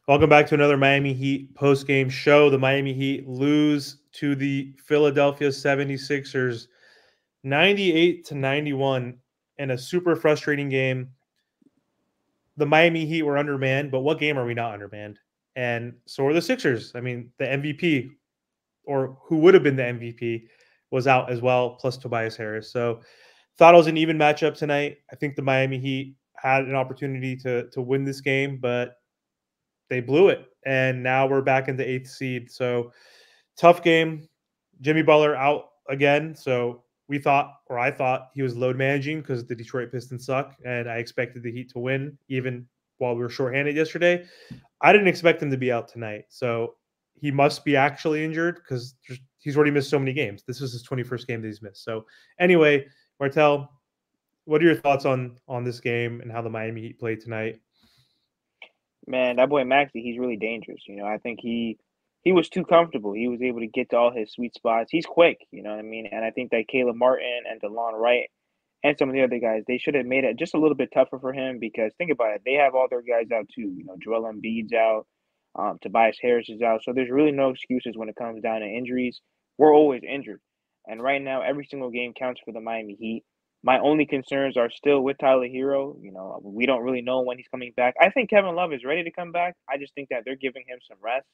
Welcome back to another Miami Heat post-game show. The Miami Heat lose to the Philadelphia 76ers 98-91 in a super frustrating game. The Miami Heat were undermanned, but what game are we not undermanned? And so are the Sixers. I mean, the MVP, or who would have been the MVP, was out as well, plus Tobias Harris. So thought it was an even matchup tonight. I think the Miami Heat had an opportunity to win this game, but they blew it, and now we're back in the eighth seed. So tough game. Jimmy Butler out again. So we thought, or I thought, he was load managing because the Detroit Pistons suck, and I expected the Heat to win even while we were shorthanded yesterday. I didn't expect him to be out tonight. So he must be actually injured because he's already missed so many games. This is his 21st game that he's missed. So anyway, Martel, what are your thoughts on this game and how the Miami Heat played tonight? Man, that boy Maxey, he's really dangerous. I think he was too comfortable. He was able to get to all his sweet spots. He's quick, you know what I mean? And I think that Caleb Martin and DeLon Wright and some of the other guys, they should have made it just a little bit tougher for him because think about it, they have all their guys out too. Joel Embiid's out, Tobias Harris is out. So there's really no excuses when it comes down to injuries. We're always injured. And right now, every single game counts for the Miami Heat. My only concerns are still with Tyler Hero. We don't really know when he's coming back. I think Kevin Love is ready to come back. I just think that they're giving him some rest.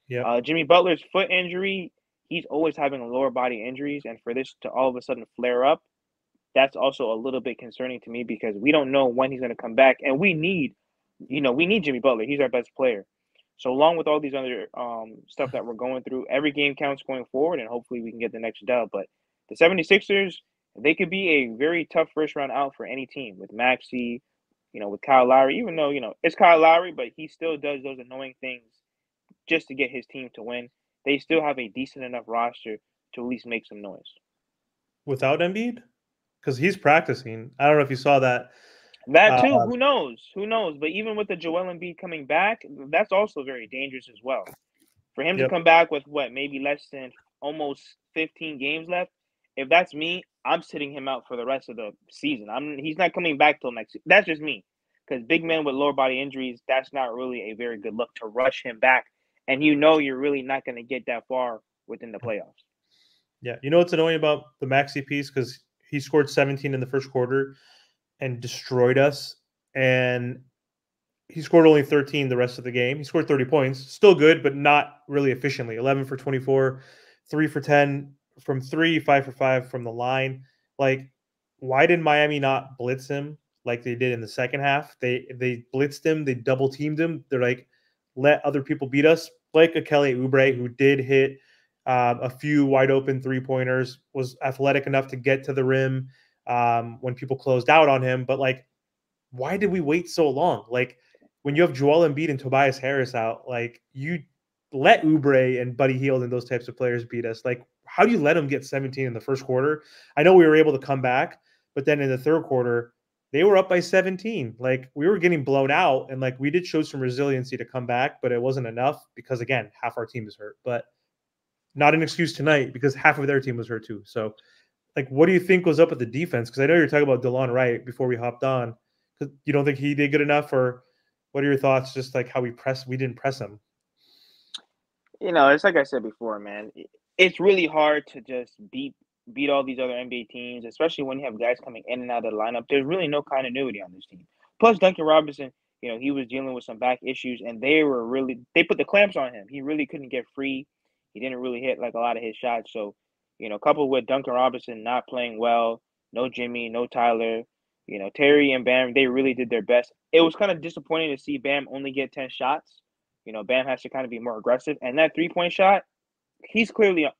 Yep. Jimmy Butler's foot injury, he's always having lower body injuries, and for this to all of a sudden flare up, that's also a little bit concerning to me because we don't know when he's going to come back, and we need Jimmy Butler. He's our best player. So along with all these other stuff that we're going through, every game counts going forward, and hopefully we can get the next dub. But the 76ers, they could be a very tough first round out for any team with Maxey, with Kyle Lowry, even though, it's Kyle Lowry, but he still does those annoying things just to get his team to win. They still have a decent enough roster to at least make some noise. Without Embiid? Because he's practicing. I don't know if you saw that. That Uh, too, who knows? Who knows? But even with the Joel Embiid coming back, that's also very dangerous as well. For him to yep. come back with what, maybe less than almost 15 games left, if that's me, I'm sitting him out for the rest of the season. He's not coming back till next. That's just me, because big men with lower body injuries, that's not really a very good look to rush him back, and you're really not going to get that far within the playoffs. Yeah. You know what's annoying about the Maxi piece? Because he scored 17 in the first quarter and destroyed us. And he scored only 13 the rest of the game. He scored 30 points. Still good, but not really efficiently. 11 for 24, 3 for 10 from three, 5 for 5 from the line. Like, why did Miami not blitz him like they did in the second half? They blitzed him. They double teamed him. They're like, let other people beat us. Like a Kelly Oubre, who did hit a few wide open 3-pointers, was athletic enough to get to the rim when people closed out on him. But like, why did we wait so long? Like, when you have Joel Embiid and Tobias Harris out, like, you let Oubre and Buddy Hield and those types of players beat us. Like, how do you let them get 17 in the first quarter? I know we were able to come back, but then in the third quarter, they were up by 17. Like, we were getting blown out, and like, we did show some resiliency to come back, but it wasn't enough because, again, half our team is hurt. But not an excuse tonight because half of their team was hurt too. So, like, what do you think was up with the defense? Because I know you're talking about DeLon Wright before we hopped on. Because you don't think he did good enough, or what are your thoughts? Just like how we didn't press him. It's like I said before, man. It's really hard to just beat all these other NBA teams, especially when you have guys coming in and out of the lineup. There's really no continuity on this team. Plus, Duncan Robinson, he was dealing with some back issues, and they put the clamps on him. He really couldn't get free. He didn't really hit like a lot of his shots. So, coupled with Duncan Robinson not playing well, no Jimmy, no Tyler, Terry and Bam, they really did their best. It was kind of disappointing to see Bam only get 10 shots. Bam has to kind of be more aggressive. And that 3-point shot, he's clearly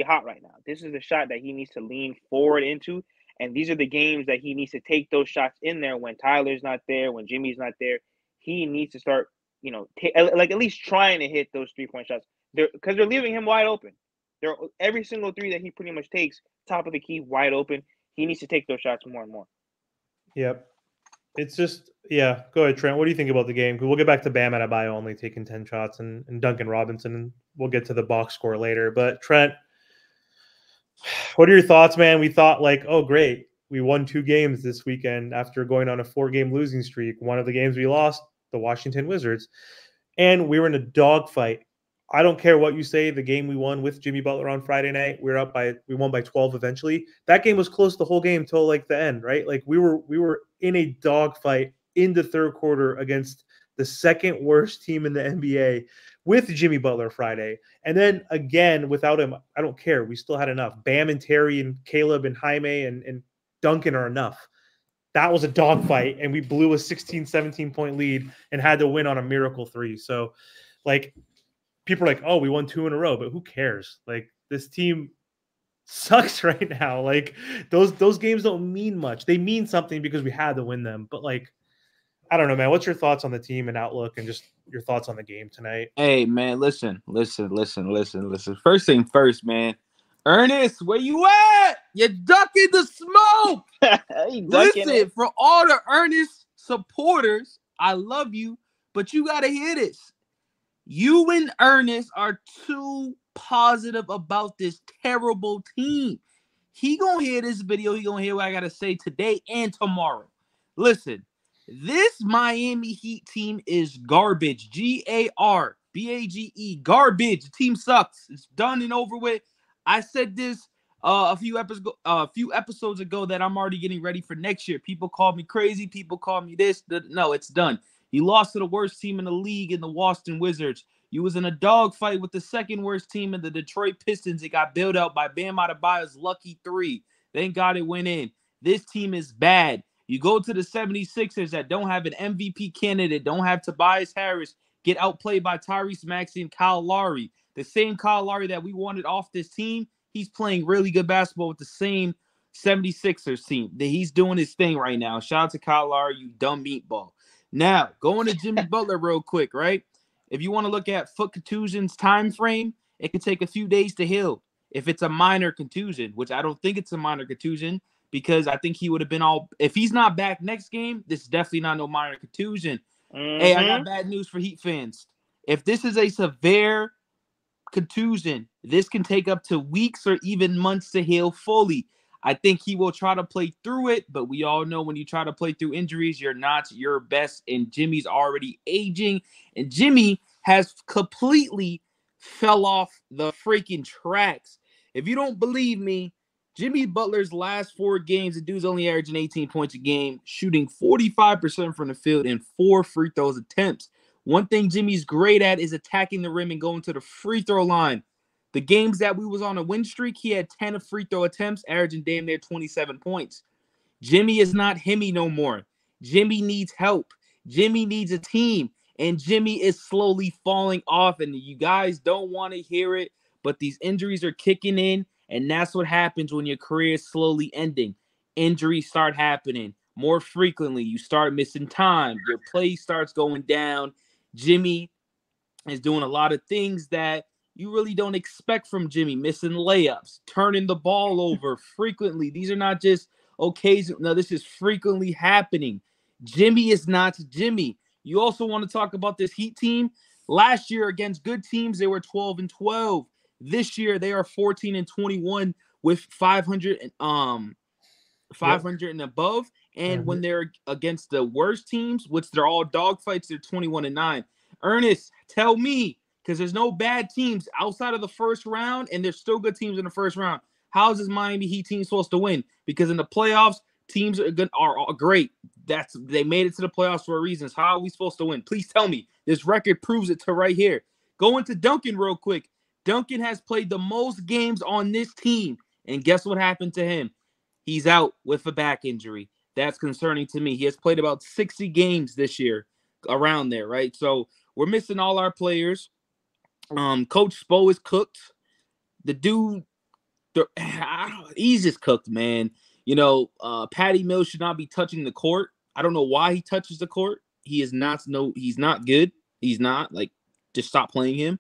hot right now. This is the shot that he needs to lean forward into. And these are the games that he needs to take those shots in there when Tyler's not there, when Jimmy's not there. He needs to start, like at least trying to hit those 3-point shots. Because they're leaving him wide open. Every single three that he pretty much takes, top of the key, wide open. He needs to take those shots more and more. Yep. It's just, yeah. Go ahead, Trent. What do you think about the game? We'll get back to Bam Adebayo only taking 10 shots and Duncan Robinson, and we'll get to the box score later. But Trent, what are your thoughts, man? We thought like, oh, great. We won 2 games this weekend after going on a 4-game losing streak. One of the games we lost, the Washington Wizards. and we were in a dogfight. I don't care what you say. The game we won with Jimmy Butler on Friday night, we won by 12 eventually. That game was close the whole game till like the end, right? Like we were in a dogfight in the third quarter against the second worst team in the NBA with Jimmy Butler Friday. And then again, without him, I don't care. We still had enough. Bam and Terry and Caleb and Jaime and Duncan are enough. That was a dogfight, and we blew a 16, 17-point lead and had to win on a miracle three. So, like, people are like, oh, we won 2 in a row, but who cares? Like, this team sucks right now. Like, those games don't mean much. They mean something because we had to win them. But, like, I don't know, man. What's your thoughts on the team and outlook and just your thoughts on the game tonight? Hey, man, listen. First thing first, man. Ernest, where you at? You're ducking the smoke. Listen, for all the Ernest supporters, I love you, but you got to hear this. You and Ernest are too positive about this terrible team. He gonna hear this video. He gonna hear what I gotta say today and tomorrow. Listen, this Miami Heat team is garbage. Garbage. Garbage. The team sucks. It's done and over with. I said this a few episodes ago that I'm already getting ready for next year. People call me crazy. People call me this. No, it's done. You lost to the worst team in the league in the Washington Wizards. You was in a dogfight with the second worst team in the Detroit Pistons. It got bailed out by Bam Adebayo's lucky three. Thank God it went in. This team is bad. You go to the 76ers that don't have an MVP candidate, don't have Tobias Harris, get outplayed by Tyrese Maxey and Kyle Lowry. The same Kyle Lowry that we wanted off this team, he's playing really good basketball with the same 76ers team. He's doing his thing right now. Shout out to Kyle Lowry, you dumb meatball. Now, going to Jimmy Butler real quick, right? If you want to look at foot contusions time frame, it can take a few days to heal. If it's a minor contusion, which I don't think it's a minor contusion, because I think he would have been if he's not back next game, this is definitely not no minor contusion. Mm-hmm. Hey, I got bad news for Heat fans. If this is a severe contusion, this can take up to weeks or even months to heal fully. I think he will try to play through it, but we all know when you try to play through injuries, you're not your best, and Jimmy's already aging, and Jimmy has completely fell off the freaking tracks. If you don't believe me, Jimmy Butler's last 4 games, the dude's only averaging 18 points a game, shooting 45% from the field and 4 free throws attempts. One thing Jimmy's great at is attacking the rim and going to the free throw line. The games that we was on a win streak, he had 10 free throw attempts, averaging damn near 27 points. Jimmy is not Himmy no more. Jimmy needs help. Jimmy needs a team. And Jimmy is slowly falling off. And you guys don't want to hear it, but these injuries are kicking in. And that's what happens when your career is slowly ending. Injuries start happening more frequently. You start missing time. Your play starts going down. Jimmy is doing a lot of things that you really don't expect from Jimmy, missing layups, turning the ball over frequently. These are not just occasional. No, this is frequently happening. Jimmy is not Jimmy. You also want to talk about this Heat team. Last year against good teams, they were 12-12. This year, they are 14-21 with 500 and above. And when they're against the worst teams, which they're all dogfights, they're 21-9. Ernest, tell me, because there's no bad teams outside of the first round, and there's still good teams in the first round. How is this Miami Heat team supposed to win? Because in the playoffs, teams are great. They made it to the playoffs for a reason. So how are we supposed to win? Please tell me. This record proves it to right here. Going to Duncan real quick. Duncan has played the most games on this team, and guess what happened to him? He's out with a back injury. That's concerning to me. He has played about 60 games this year, around there, right? So we're missing all our players. Coach Spo is cooked. The dude, he's just cooked, man. You know, Patty Mills should not be touching the court. I don't know why he touches the court. He's not good. He's not, like, just stop playing him.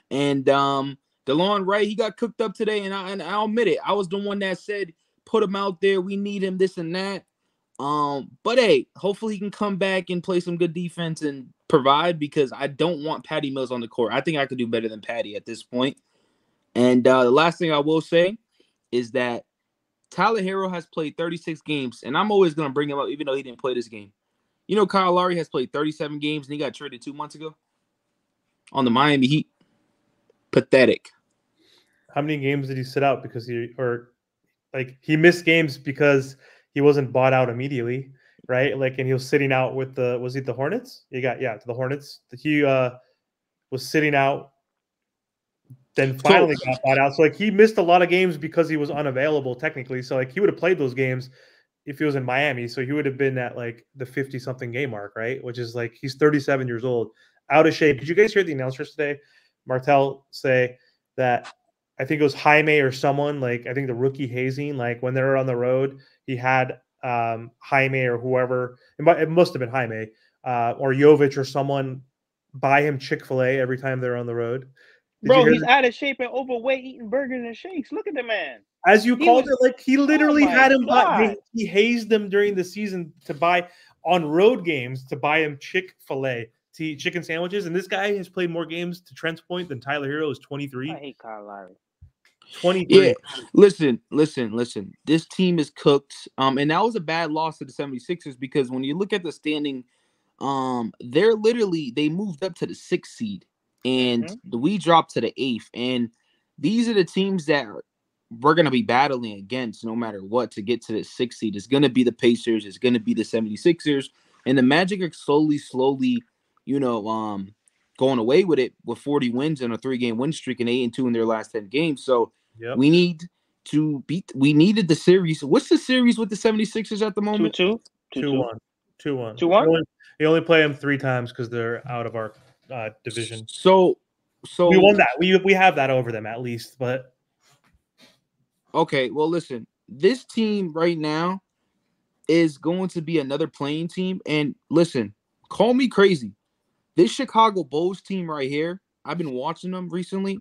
And DeLon Wright, he got cooked up today, and I'll admit it. I was the one that said, put him out there. We need him, this and that. But hey, hopefully he can come back and play some good defense and provide, because I don't want Patty Mills on the court. I think I could do better than Patty at this point. And the last thing I will say is that Tyler Hero has played 36 games, and I'm always going to bring him up even though he didn't play this game. You know, Kyle Lowry has played 37 games, and he got traded 2 months ago. on the Miami Heat. Pathetic. How many games did he sit out because he missed games because he wasn't bought out immediately, right? Like, and he was sitting out with the Hornets? The Hornets. He was sitting out, then finally got bought out. So like he missed a lot of games because he was unavailable technically. So like he would have played those games if he was in Miami. So he would have been at like the 50-something game mark, right? Which is like he's 37 years old, out of shape. Did you guys hear the announcers today? Martell say that I think it was Jaime or someone, like I think the rookie hazing, like when they were on the road, he had Jaime or whoever, it must have been Jaime or Jovic or someone buy him Chick-fil-A every time they're on the road. Bro, he's out of shape and overweight, eating burgers and shakes. Look at the man. As you called it, like he literally had him he hazed them during the season to buy on road games to buy him Chick-fil-A to eat chicken sandwiches. And this guy has played more games, to Trent's point, than Tyler Hero is 23. I hate Kyle Lowry. 23. Yeah, listen. This team is cooked. And that was a bad loss to the 76ers because when you look at the standing, they moved up to the 6th seed and we dropped to the 8th. And these are the teams that we're going to be battling against no matter what to get to the 6th seed. It's going to be the Pacers. It's going to be the 76ers. And the Magic are slowly, going away with it with 40 wins and a 3-game win streak and 8-2 in their last 10 games. So we need to we needed the series. What's the series with the 76ers at the moment? 2-1. 2-1. They only play them 3 times because they're out of our division. So we won that. We have that over them at least, but okay, well, listen, this team right now is going to be another playing team. And listen, call me crazy. This Chicago Bulls team right here, I've been watching them recently.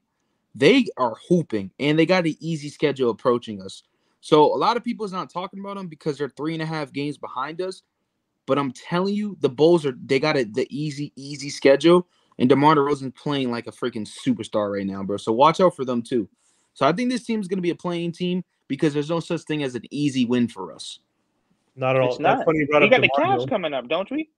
They are hooping, and they got an easy schedule approaching us. So a lot of people is not talking about them because they're 3.5 games behind us. But I'm telling you, the Bulls they got the easy schedule, and DeMar DeRozan's playing like a freaking superstar right now, bro. So watch out for them too. So I think this team is going to be a playing team because there's no such thing as an easy win for us. Not at all. It's not. We got the Cavs coming up, don't we?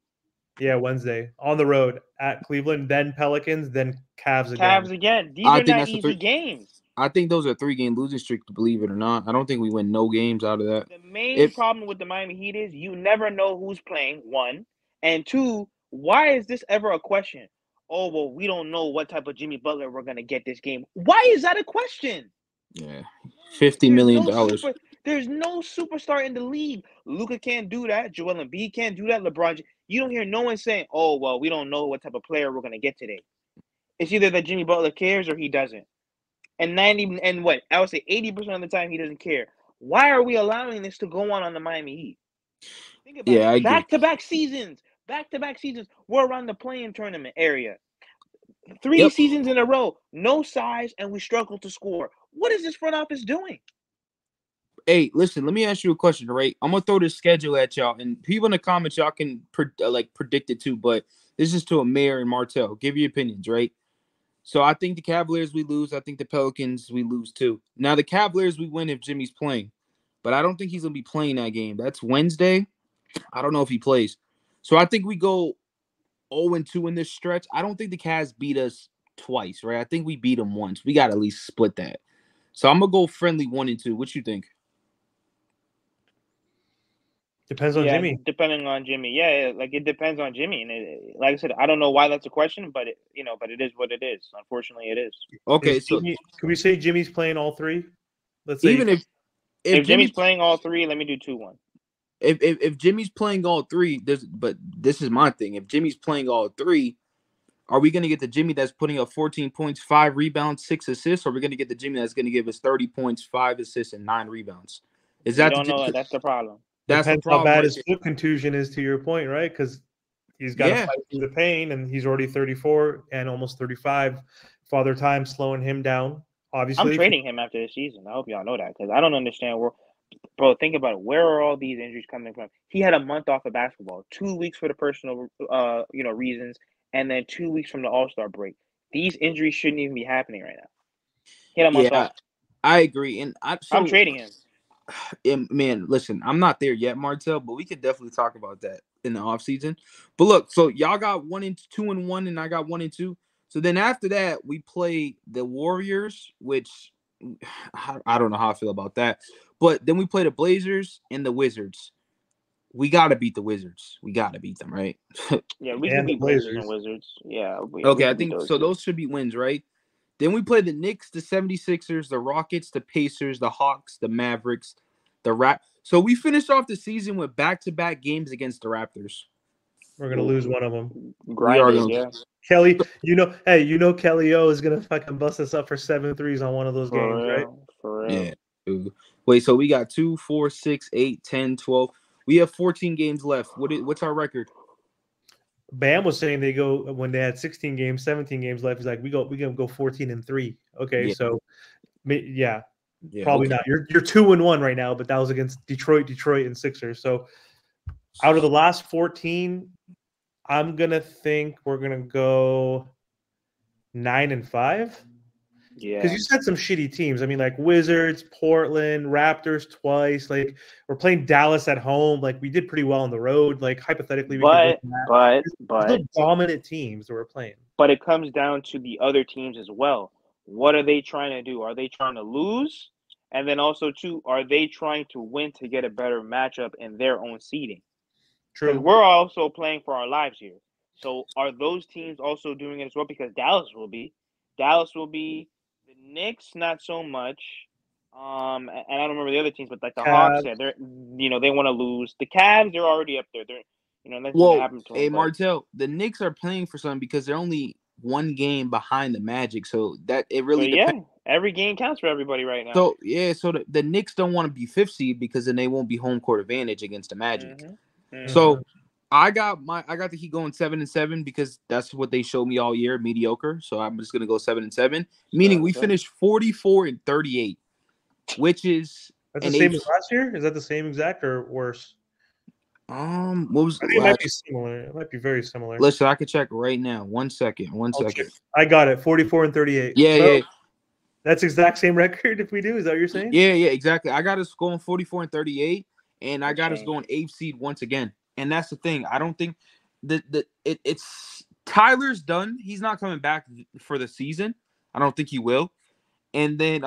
Yeah, Wednesday on the road at Cleveland, then Pelicans, then Cavs again. These are not easy games. I think those are 3-game losing streaks, believe it or not. I don't think we win no games out of that. The main problem with the Miami Heat is you never know who's playing, 1. And 2, why is this ever a question? Oh, well, we don't know what type of Jimmy Butler we're going to get this game. Why is that a question? Yeah, $50 million. There's no superstar in the league. Luka can't do that. Joel Embiid can't do that. LeBron, you don't hear no one saying, oh, well, we don't know what type of player we're going to get today. It's either that Jimmy Butler cares or he doesn't. And I would say 80% of the time he doesn't care. Why are we allowing this to go on the Miami Heat? Think about it. Back-to-back seasons. We're around the play-in tournament area. 3 seasons in a row. No size, and we struggle to score. What is this front office doing? Hey, listen, let me ask you a question, right? I'm going to throw this schedule at y'all, and people in the comments, y'all can predict it too, but this is to Amir and Martell. Give your opinions, right? So I think the Cavaliers, we lose. I think the Pelicans, we lose too. Now, the Cavaliers, we win if Jimmy's playing, but I don't think he's going to be playing that game. That's Wednesday. I don't know if he plays. So I think we go 0-2 in this stretch. I don't think the Cavs beat us twice, right? I think we beat them once. We got to at least split that. So I'm going to go friendly 1-2. What you think? Depends on Jimmy. Depending on Jimmy. Yeah, like it depends on Jimmy. And like I said, I don't know why that's a question, but it is what it is. Unfortunately, it is. Okay, can we say Jimmy's playing all 3? Let's say even if Jimmy's playing all 3, let me do 2-1. If Jimmy's playing all 3, but this is my thing. If Jimmy's playing all 3, are we going to get the Jimmy that's putting up 14 points, 5 rebounds, 6 assists, or are we going to get the Jimmy that's going to give us 30 points, 5 assists, and 9 rebounds? Is that don't know? That's the problem. That's depends how bad his foot contusion is, to your point, right? Because he's got to fight through the pain, and he's already 34 and almost 35. Father Time slowing him down. Obviously, I'm trading him after this season. I hope y'all know that because I don't understand bro, think about it. Where are all these injuries coming from? He had a month off of basketball, 2 weeks for the personal, reasons, and then 2 weeks from the All-Star break. These injuries shouldn't even be happening right now. He had a month off. I agree, and I'm trading him. Man, listen, I'm not there yet, Martell, but we could definitely talk about that in the offseason. But look, so y'all got 1-2-1, and I got 1-2. So then after that, we play the Warriors, which I don't know how I feel about that. But then we play the Blazers and the Wizards. We got to beat the Wizards. We got to beat them, right? Yeah, we can And the beat Blazers and Blazers. Wizards. Yeah, we Okay, I can beat think those so. two. Those should be wins, right? Then we play the Knicks, the 76ers, the Rockets, the Pacers, the Hawks, the Mavericks, the So we finished off the season with back-to-back games against the Raptors. We're gonna lose one of them. We are Grinded, going yeah. to. Kelly, Kelly O is gonna fucking bust us up for 7 threes on one of those games, right? For real. Yeah. Dude. Wait, so we got 2, 4, 6, 8, 10, 12. We have 14 games left. What's our record? Bam was saying they go when they had 16 games, 17 games left. He's like, we gonna go 14-3. Okay, Yeah. so yeah, Yeah, probably okay. not. You're 2-1 right now, but that was against Detroit, and Sixers. So out of the last 14, I'm gonna think we're gonna go 9-5. Yeah. Because you said some shitty teams. I mean, like Wizards, Portland, Raptors twice. Like we're playing Dallas at home. Like we did pretty well on the road. Like hypothetically, we could win that. There's no dominant teams that we're playing. But it comes down to the other teams as well. What are they trying to do? Are they trying to lose? And then also, too, are they trying to win to get a better matchup in their own seeding? Because True. we're also playing for our lives here. So are those teams also doing it as well? Because Dallas will be. The Knicks, not so much. And I don't remember the other teams, but like the Hawks, yeah, they want to lose. The Cavs, they're already up there. That's going to happen to them. Hey, Martel, the Knicks are playing for something because they're only one game behind the Magic, so that it really depends. Every game counts for everybody right now. So so the Knicks don't want to be 5th seed because then they won't be home court advantage against the Magic. Mm-hmm. So I got the Heat going 7-7 because that's what they showed me all year, mediocre. So I'm just gonna go 7-7, meaning we finished 44-38, which is that's the same as last year. Is that the same exact or worse? What was I think it might be similar. It might be very similar. Listen, I can check right now. One second. I got it. 44-38. Yeah. That's exact same record if we do. Is that what you're saying? Yeah, exactly. I got us going 44-38, and I got us going 8th seed once again. And that's the thing. I don't think it's Tyler's done. He's not coming back for the season. I don't think he will. And then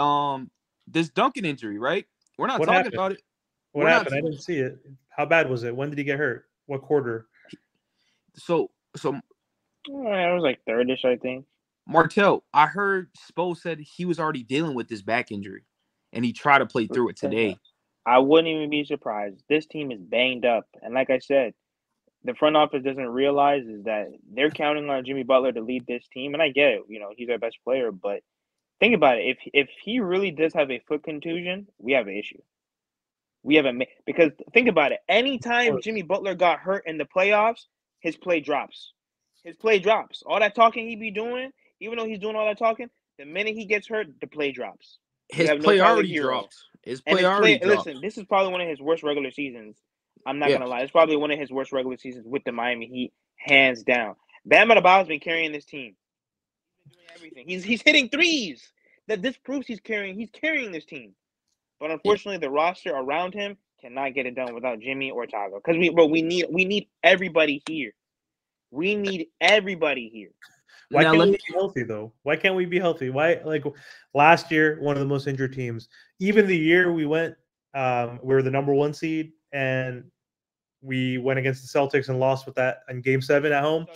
this Duncan injury, right? We're not talking about it. What happened? I didn't see it. How bad was it? When did he get hurt? What quarter? So it was like third-ish, I think. Martel, I heard Spo said he was already dealing with this back injury, and he tried to play through it today. I wouldn't even be surprised. This team is banged up, and like I said, the front office doesn't realize is that they're counting on Jimmy Butler to lead this team, and I get it. He's our best player, but think about it. If he really does have a foot contusion, we have an issue. Because think about it. Anytime Jimmy Butler got hurt in the playoffs, his play drops. All that talking he be doing, even though he's doing all that talking, the minute he gets hurt, the play drops. His play already dropped. Listen, this is probably one of his worst regular seasons. I'm not gonna lie. It's probably one of his worst regular seasons with the Miami Heat, hands down. Bam Adebayo's been carrying this team. He's been doing everything. He's hitting threes. This proves he's carrying this team. But unfortunately, the roster around him cannot get it done without Jimmy or Tago. Because we need everybody here. We need everybody here. Why can't we be healthy though? Why can't we be healthy? Why, like last year, one of the most injured teams. Even the year we went, we were the number 1 seed, and we went against the Celtics and lost with that in Game 7 at home.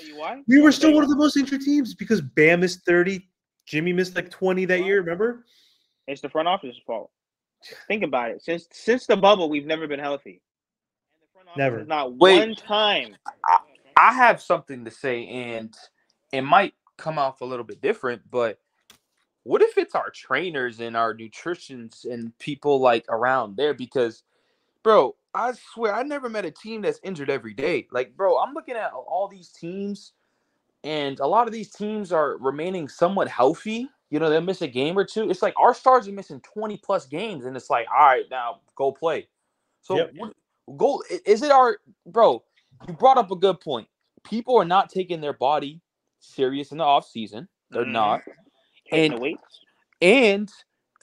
We were still one of the most injured teams because Bam missed 30, Jimmy missed like 20 that year. Remember? It's the front office's fault. Think about it. Since the bubble, we've never been healthy. And the front office not one time. I have something to say, and it might come off a little bit different, but what if it's our trainers and our nutritionists and people like around there? Because, bro, I swear I never met a team that's injured every day. Like, bro, I'm looking at all these teams, and a lot of these teams are remaining somewhat healthy. They'll miss a game or two. It's like our stars are missing 20-plus games, and it's like, all right, now go play. So is it our – bro, you brought up a good point. People are not taking their body serious in the offseason. They're not. And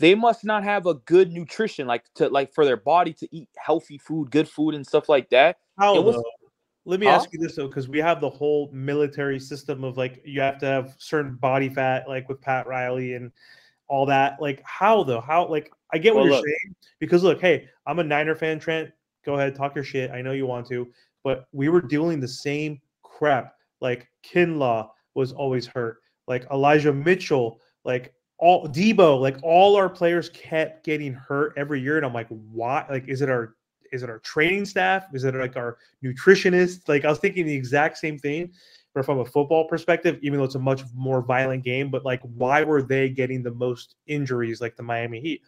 they must not have a good nutrition, for their body to eat healthy food, good food, and stuff like that. Let me ask you this though, because we have the whole military system of like you have to have certain body fat, like with Pat Riley and all that. Like how though? How like I get what Well, you're look, saying because look, hey, I'm a Niner fan, Trent. Go ahead, talk your shit. I know you want to, but we were dealing the same crap. Like Kinlaw was always hurt. Like Elijah Mitchell, like all Debo, like all our players kept getting hurt every year, and I'm like, why? Like, is it our training staff? Is it like our nutritionist? Like I was thinking the exact same thing, but from a football perspective, even though it's a much more violent game, but like why were they getting the most injuries like the Miami Heat?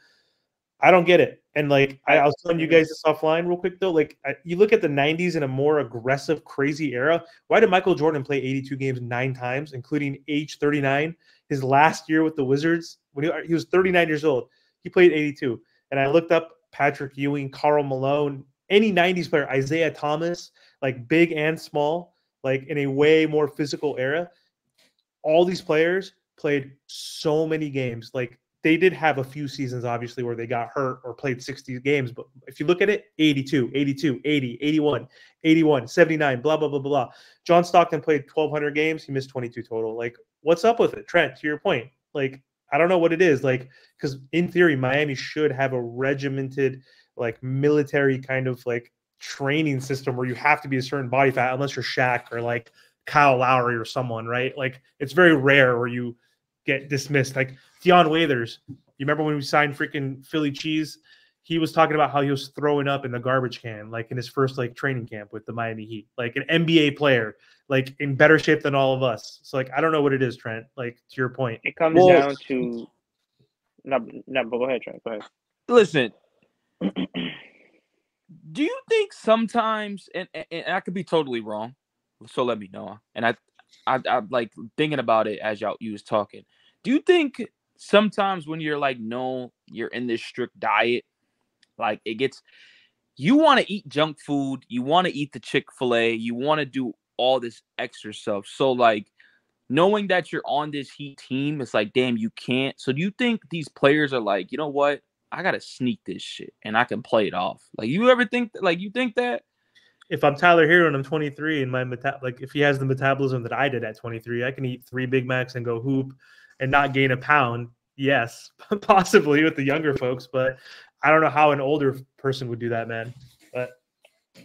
I don't get it. And like I was telling you guys this offline real quick though. Like you look at the '90s in a more aggressive, crazy era. Why did Michael Jordan play 82 games 9 times, including age 39? His last year with the Wizards, when he was 39 years old, he played 82. And I looked up Patrick Ewing, Karl Malone, any '90s player, Isaiah Thomas, like big and small, like in a way more physical era. All these players played so many games. Like they did have a few seasons, obviously, where they got hurt or played 60 games. But if you look at it, 82, 82, 80, 81, 81, 79, blah, blah, blah, blah. John Stockton played 1,200 games. He missed 22 total. Like, what's up with it? Trent, to your point, like, I don't know what it is. Like, because in theory, Miami should have a regimented, like, military kind of, like, training system where you have to be a certain body fat unless you're Shaq or, like, Kyle Lowry or someone, right? Like, it's very rare where you get dismissed. Like, Deion Waithers, you remember when we signed freaking Philly Cheese? He was talking about how he was throwing up in the garbage can, like in his first like training camp with the Miami Heat, like an NBA player, like in better shape than all of us. So like, I don't know what it is, Trent. Like to your point, it comes down to no. But go ahead, Trent. Go ahead. Listen, do you think sometimes, and I could be totally wrong, so let me know. And I like thinking about it as you was talking. Do you think sometimes when you're like, no, you're in this strict diet, like you want to eat junk food, you want to eat the Chick-fil-A, you want to do all this extra stuff. So like knowing that you're on this Heat team, it's like, damn, you can't. So do you think these players are like, you know what? I got to sneak this shit and I can play it off. Like you ever think you think that? If I'm Tyler Hero and I'm 23 and my like if he has the metabolism that I did at 23, I can eat 3 Big Macs and go hoop and not gain a pound. Yes, possibly with the younger folks, but I don't know how an older person would do that, man. But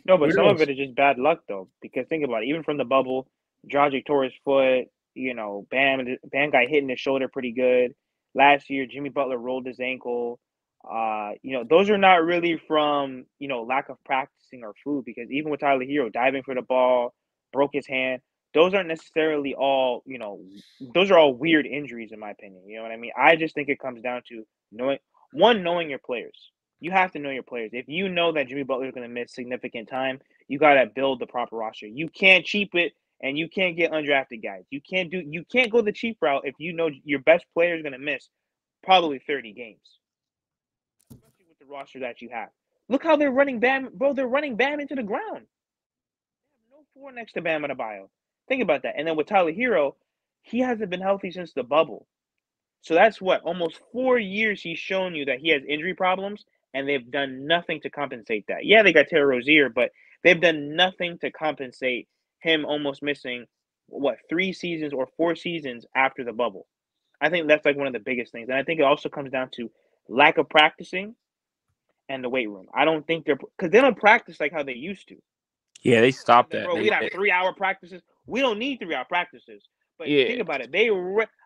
no, but some of it is just bad luck though, because think about it. Even from the bubble, Dragic tore his foot. You know, Bam got hit in his shoulder pretty good. Last year, Jimmy Butler rolled his ankle. You know, those are not really from, you know, lack of practicing or food, because even with Tyler Hero diving for the ball, broke his hand, those aren't necessarily all, you know, those are all weird injuries in my opinion. You know what I mean? I just think it comes down to knowing your players. You have to know your players. If you know that Jimmy Butler is going to miss significant time, you got to build the proper roster. You can't cheap it and you can't get undrafted guys. You can't go the cheap route if you know your best player is going to miss probably 30 games. Especially with the roster that you have. Look how they're running Bam, bro. They're running Bam into the ground. They have no 4 next to Bam Adebayo. Think about that. And then with Tyler Hero, he hasn't been healthy since the bubble. So that's what, almost 4 years he's shown you that he has injury problems, and they've done nothing to compensate that. Yeah, they got Terry Rozier, but they've done nothing to compensate him almost missing, 3 seasons or 4 seasons after the bubble. I think that's like one of the biggest things. And I think it also comes down to lack of practicing and the weight room. I don't think because they don't practice like how they used to. Yeah, they stopped that. Bro, we have 3-hour practices. We don't need 3-hour practices. But yeah, think about it.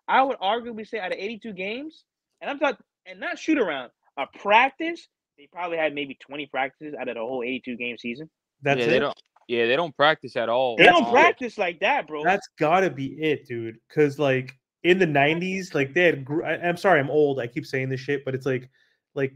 I would arguably say out of 82 games, and I'm talking, and not shoot around, a practice, they probably had maybe 20 practices out of the whole 82 game season. That's it. They don't practice at all. They don't practice like that, bro. That's gotta be it, dude. Because like in the '90s, like they had. I'm sorry, I'm old. I keep saying this shit, but it's like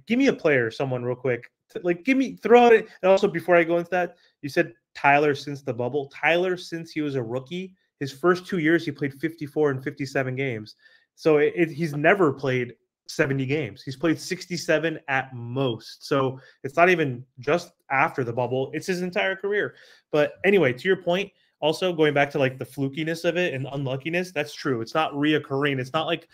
give me a player, someone real quick. Like throw out it. And also before I go into that, you said Tyler since the bubble. Tyler since he was a rookie, his first 2 years he played 54 and 57 games. So he's never played 70 games. He's played 67 at most. So it's not even just after the bubble. It's his entire career. But anyway, to your point, also going back to like the flukiness of it and unluckiness, that's true. It's not reoccurring. It's not like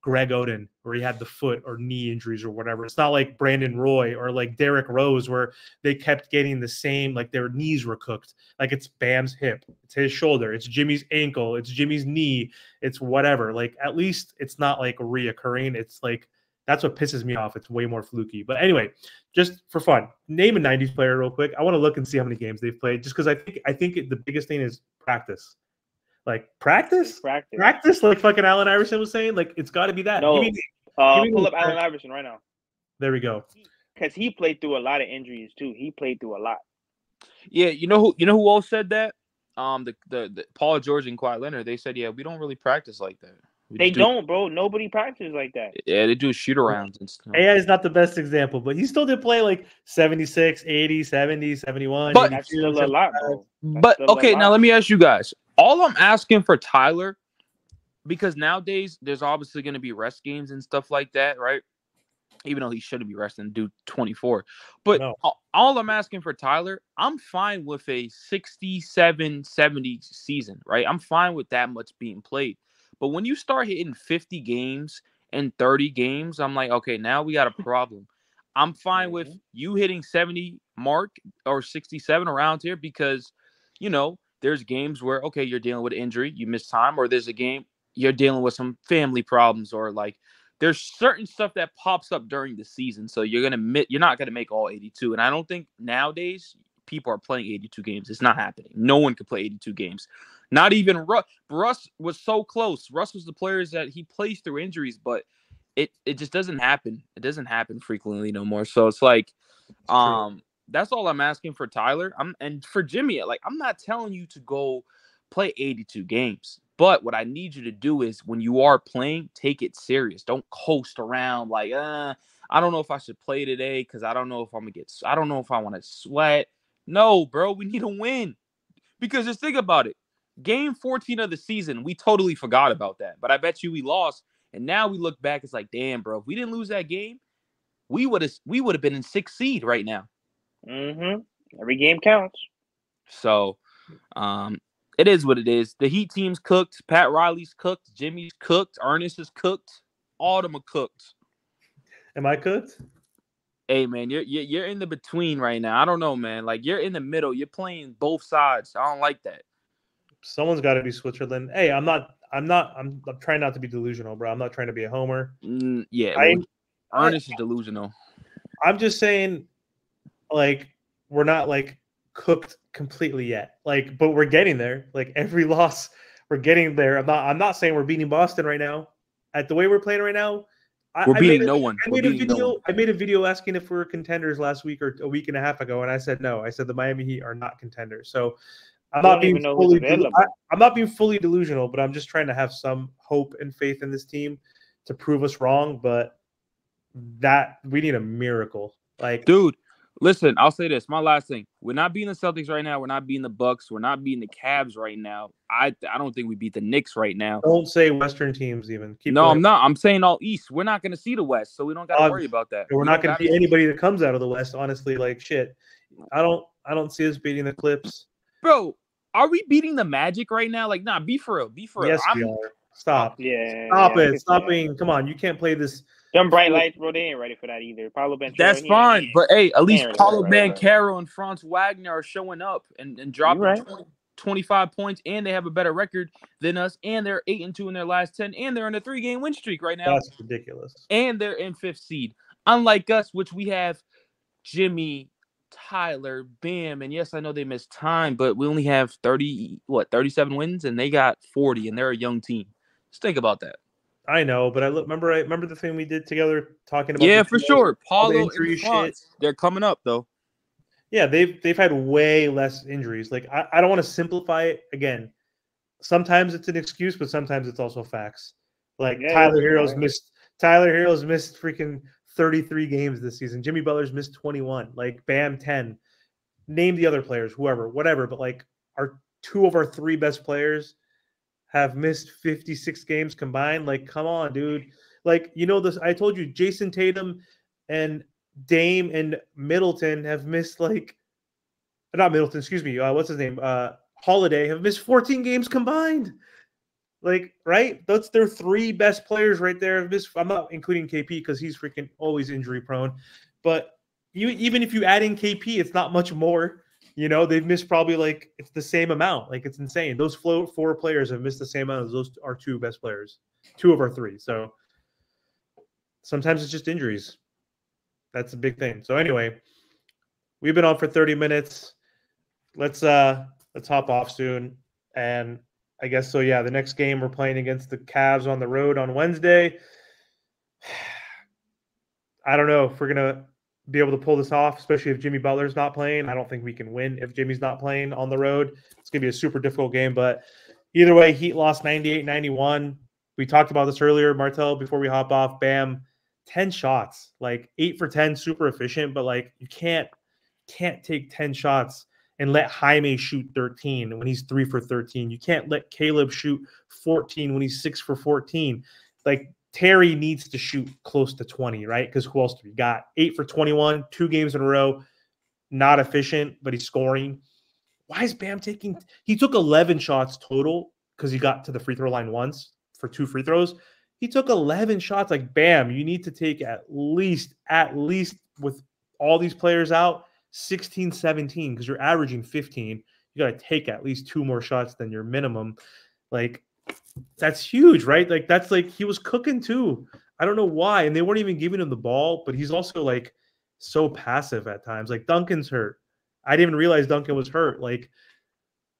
Greg Oden, where he had the foot or knee injuries or whatever. It's not like Brandon Roy or like Derrick Rose, where they kept getting the same, like their knees were cooked. Like it's Bam's hip, it's his shoulder, it's Jimmy's ankle, it's Jimmy's knee, it's whatever. Like at least it's not like reoccurring. It's like that's what pisses me off. It's way more fluky. But anyway, just for fun, name a 90s player real quick. I want to look and see how many games they've played, just because I think the biggest thing is practice. Like practice, like fucking Allen Iverson was saying. Like it's got to be that. No, give me pull up Allen Iverson right now. There we go. Because he played through a lot of injuries too. He played through a lot. Yeah, you know who all said that? The Paul George and Kawhi Leonard. They said, yeah, we don't really practice like that. They don't, bro. Nobody practices like that. Yeah, they do shoot arounds and stuff. AI is not the best example, but he still did play like 76, 80, 70, 71. But that's still a lot, bro. But okay, now let me ask you guys. All I'm asking for Tyler, because nowadays there's obviously going to be rest games and stuff like that, right? Even though he shouldn't be resting, do 24. But no. All I'm asking for Tyler, I'm fine with a 67, 70 season, right? I'm fine with that much being played. But when you start hitting 50 games and 30 games, I'm like, okay, now we got a problem. I'm fine with you hitting 70 mark or 67 around here because, you know, there's games where, okay, you're dealing with injury, you miss time, or there's a game you're dealing with some family problems, or like there's certain stuff that pops up during the season. So you're not gonna make all 82. And I don't think nowadays people are playing 82 games. It's not happening. No one could play 82 games. Not even Russ. Russ was so close. Russ was the players that he plays through injuries, but it just doesn't happen. It doesn't happen frequently no more. So it's like, that's all I'm asking for Tyler. And for Jimmy, like, I'm not telling you to go play 82 games. But what I need you to do is when you are playing, take it serious. Don't coast around like, I don't know if I should play today because I don't know if I don't know if I want to sweat. No, bro, we need to win. Because just think about it. Game 14 of the season, we totally forgot about that. But I bet you we lost. And now we look back, it's like, damn, bro, if we didn't lose that game, we would have been in 6th seed right now. Every game counts. So, it is what it is. The Heat team's cooked. Pat Riley's cooked. Jimmy's cooked. Ernest is cooked. All of them are cooked. Am I cooked? Hey, man, you're in the between right now. I don't know, man. Like, you're in the middle. You're playing both sides. I don't like that. Someone's got to be Switzerland. Hey, I'm trying not to be delusional, bro. I'm not trying to be a homer. Ernest is delusional. I'm just saying, like, we're not like cooked completely yet. Like, but we're getting there. Like every loss, we're getting there. I'm not saying we're beating Boston right now. At the way we're playing right now, we're beating no one. I made a video asking if we were contenders last week or a week and a half ago, and I said no. I said the Miami Heat are not contenders. So I'm not being fully delusional, but I'm just trying to have some hope and faith in this team to prove us wrong. But that we need a miracle. Like, dude, listen, I'll say this. My last thing. We're not beating the Celtics right now. We're not beating the Bucks. We're not beating the Cavs right now. I don't think we beat the Knicks right now. Don't say Western teams even. I'm not. I'm saying all East. We're not going to see the West, so we don't got to worry about that. We're not going to see anybody that comes out of the West, honestly. Like, shit. I don't see us beating the Clips. Bro, are we beating the Magic right now? Like, nah, be for real. Be for real. Yes, we are. Stop. Yeah. Stop it. Stop being. Come on. You can't play this. Them bright lights, bro, they ain't ready for that either. Paulo Banchero. That's fine. But, hey, at least Paulo Banchero and Franz Wagner are showing up and dropping 25 points, and they have a better record than us, and they're 8-2 in their last 10, and they're in a 3-game win streak right now. That's ridiculous. And they're in 5th seed. Unlike us, which we have Jimmy, Tyler, Bam, and yes, I know they missed time, but we only have 37 wins, and they got 40, and they're a young team. Just think about that. I know, but I remember the thing we did together talking about. Yeah, for sure. Paulo and Franz, they're coming up though. Yeah, they've had way less injuries. Like I don't want to simplify it again. Sometimes it's an excuse, but sometimes it's also facts. Like Tyler Hero's missed freaking 33 games this season. Jimmy Butler's missed 21. Like Bam 10. Name the other players, whatever. But like two of our 3 best players have missed 56 games combined. Like, come on, dude. Like, you know this. I told you, Jason Tatum and Dame and Middleton have missed not Middleton. Excuse me. What's his name? Holiday have missed 14 games combined. Like, right? That's their three best players right there. I'm not including KP because he's freaking always injury prone. But even if you add in KP, it's not much more. They've missed probably like it's the same amount. Like, it's insane. Those four players have missed the same amount as those are two best players, two of our three. So sometimes it's just injuries. That's a big thing. So anyway, we've been on for 30 minutes. Let's hop off soon. And I guess so. Yeah, the next game we're playing against the Cavs on the road on Wednesday. I don't know if we're gonna be able to pull this off, especially if Jimmy Butler's not playing. I don't think we can win if Jimmy's not playing on the road. It's gonna be a super difficult game. But either way, Heat lost 98-91. We talked about this earlier, Martel, before we hop off. Bam, 10 shots, like 8 for 10, super efficient. But like you can't take 10 shots and let Jaime shoot 13 when he's 3 for 13. You can't let Caleb shoot 14 when he's 6 for 14. Like, Terry needs to shoot close to 20, right? Because who else do we got? 8 for 21, 2 games in a row. Not efficient, but he's scoring. Why is Bam taking – he took 11 shots total because he got to the free throw line once for 2 free throws. He took 11 shots. Like, Bam, you need to take at least with all these players out, 16, 17, because you're averaging 15. You got to take at least 2 more shots than your minimum. Like, that's huge, right? Like, that's like he was cooking too. I don't know why. And they weren't even giving him the ball, but he's also like so passive at times. Like, Duncan's hurt. I didn't even realize Duncan was hurt. Like,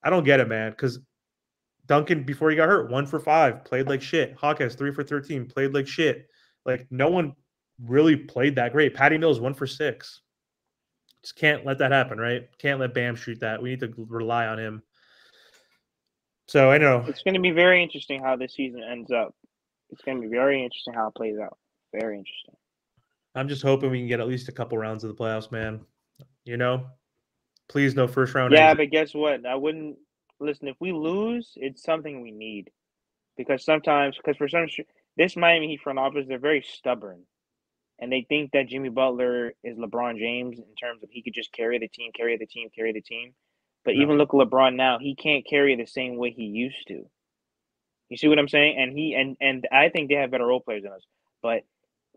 I don't get it, man, because Duncan, before he got hurt, 1 for 5, played like shit. Hawkins, 3 for 13, played like shit. Like, no one really played that great. Patty Mills, 1 for 6. Just can't let that happen, right? Can't let Bam shoot that. We need to rely on him. So I know it's going to be very interesting how this season ends up. It's going to be very interesting how it plays out. Very interesting. I'm just hoping we can get at least a couple rounds of the playoffs, man. Please no first round. Yeah, exit. but guess what? I wouldn't listen. If we lose, it's something we need because for some this Miami Heat front office, they're very stubborn. And they think that Jimmy Butler is LeBron James in terms of he could just carry the team. But even look at LeBron now, he can't carry the same way he used to. You see what I'm saying? And I think they have better role players than us. But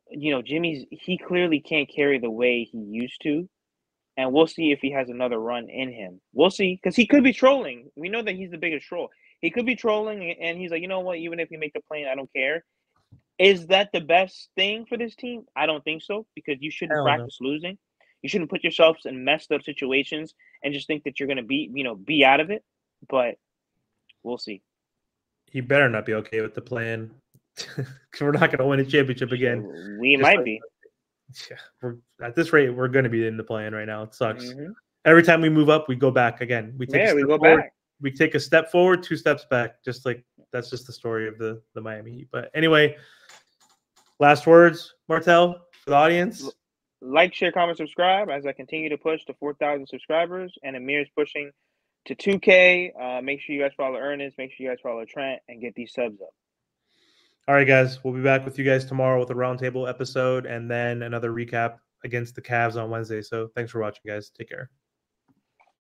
he clearly can't carry the way he used to. And we'll see if he has another run in him. We'll see, because he could be trolling. We know that he's the biggest troll. He could be trolling, and he's like, you know what? Even if you make the plane, I don't care. Is that the best thing for this team? I don't think so, because you shouldn't practice losing. You shouldn't put yourselves in messed up situations and just think that you're going to be out of it. But we'll see. He better not be okay with the plan, because we're not going to win a championship again. We might be. Yeah, at this rate, we're going to be in the plan right now. It sucks. Mm-hmm. Every time we move up, we go back again. We go forward, back. We take a step forward, 2 steps back. Just like that's just the story of the Miami Heat. But anyway, last words, Martel, for the audience. Like, share, comment, subscribe as I continue to push to 4,000 subscribers, and Amir's pushing to 2K. Make sure you guys follow Ernest. Make sure you guys follow Trent and get these subs up. All right, guys. We'll be back with you guys tomorrow with a roundtable episode and then another recap against the Cavs on Wednesday. So thanks for watching, guys. Take care.